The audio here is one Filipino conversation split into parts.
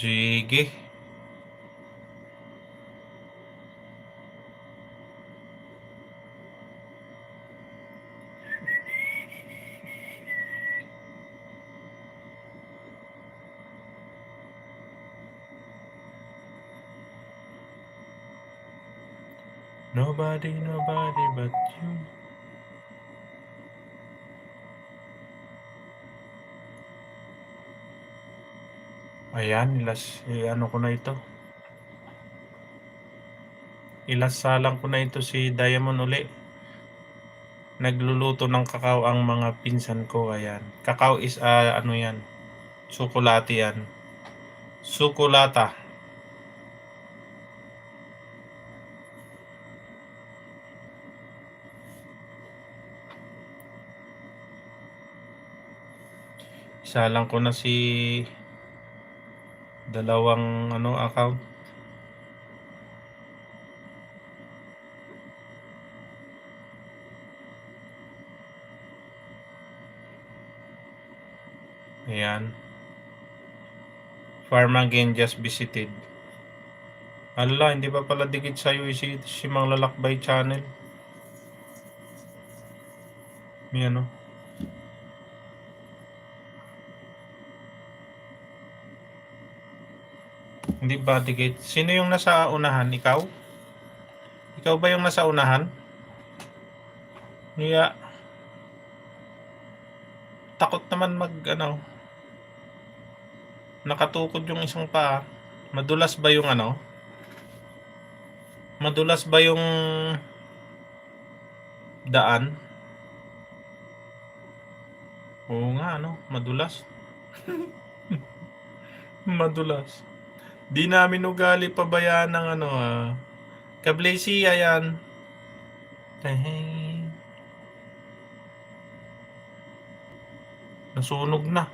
Sige. Nobody but you. Ayan, ano ko na ito. Ilasalang ko na ito si Diamond uli. Nagluluto ng kakao ang mga pinsan ko. Ayan. Kakao is ano yan? Tsokolate yan. Sukulata. Isa lang ko na si dalawang account. Ayan. Farm again just visited. Ala, hindi pa pala dikit sa'yo si Mang Lalakbay channel. Yan o. Hindi ba dikit? Sino yung nasa unahan? Ikaw? Ikaw ba yung nasa unahan? Niya. Takot naman nakatukod yung isang paa. Madulas ba yung Madulas ba yung daan? Oo nga, madulas. Madulas. Di namin ugali pabayaan ng Kablesiya yan. Nasunog na.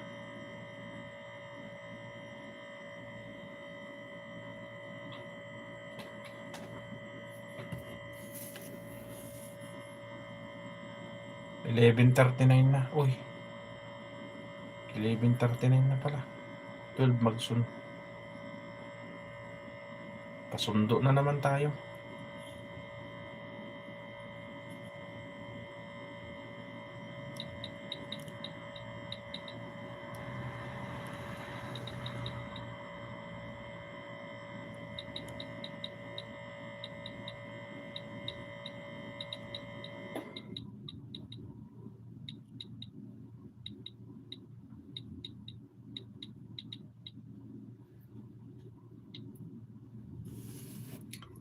$11:39 na. Uy. 11:39 na pala. 12 pasundo na naman tayo.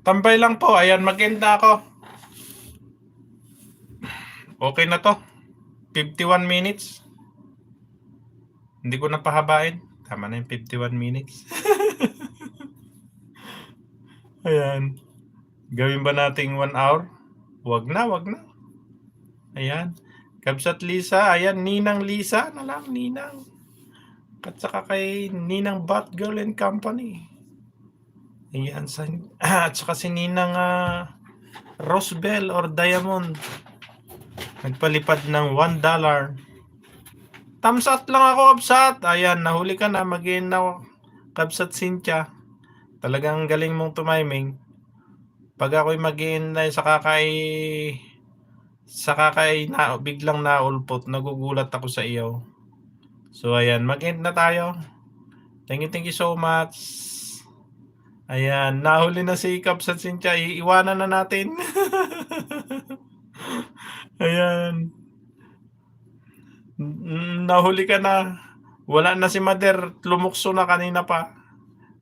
Tambay lang po. Ayan, mag-end na ako. Okay na to. 51 minutes. Hindi ko na pahabain. Tama na yung 51 minutes. Ayan. Gawin ba nating 1 hour? Wag na. Ayan. Kabsat Lisa. Ayan, Ninang Lisa na lang. Ninang. At saka kay Ninang Batgirl and Company. Ayan. At saka si Ninang Rosebell or Diamond. Nagpalipad ng $1. Thumbs up lang ako, Kabsat. Ayan, nahuli ka na. Mag-in na, Kabsat Cynthia. Talagang galing mong tumiming. Pag ako'y mag-in na biglang naulpot, nagugulat ako sa iyo. So, ayan, mag-end na tayo. Thank you so much. Ayan, nahuli na si Kabsat Cynthia. Iiwanan na natin. Ayan. Nahuli ka na. Wala na si Mother. Lumukso na kanina pa.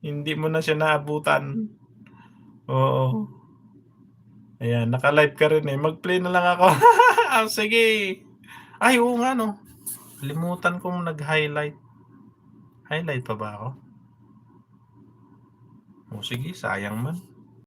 Hindi mo na siya naabutan. Oo. Ayan, naka-live ka rin eh. Mag-play na lang ako. Sige. Ay, oo nga Limutan kong nag-highlight. Highlight pa ba ako? O sige, sayang man.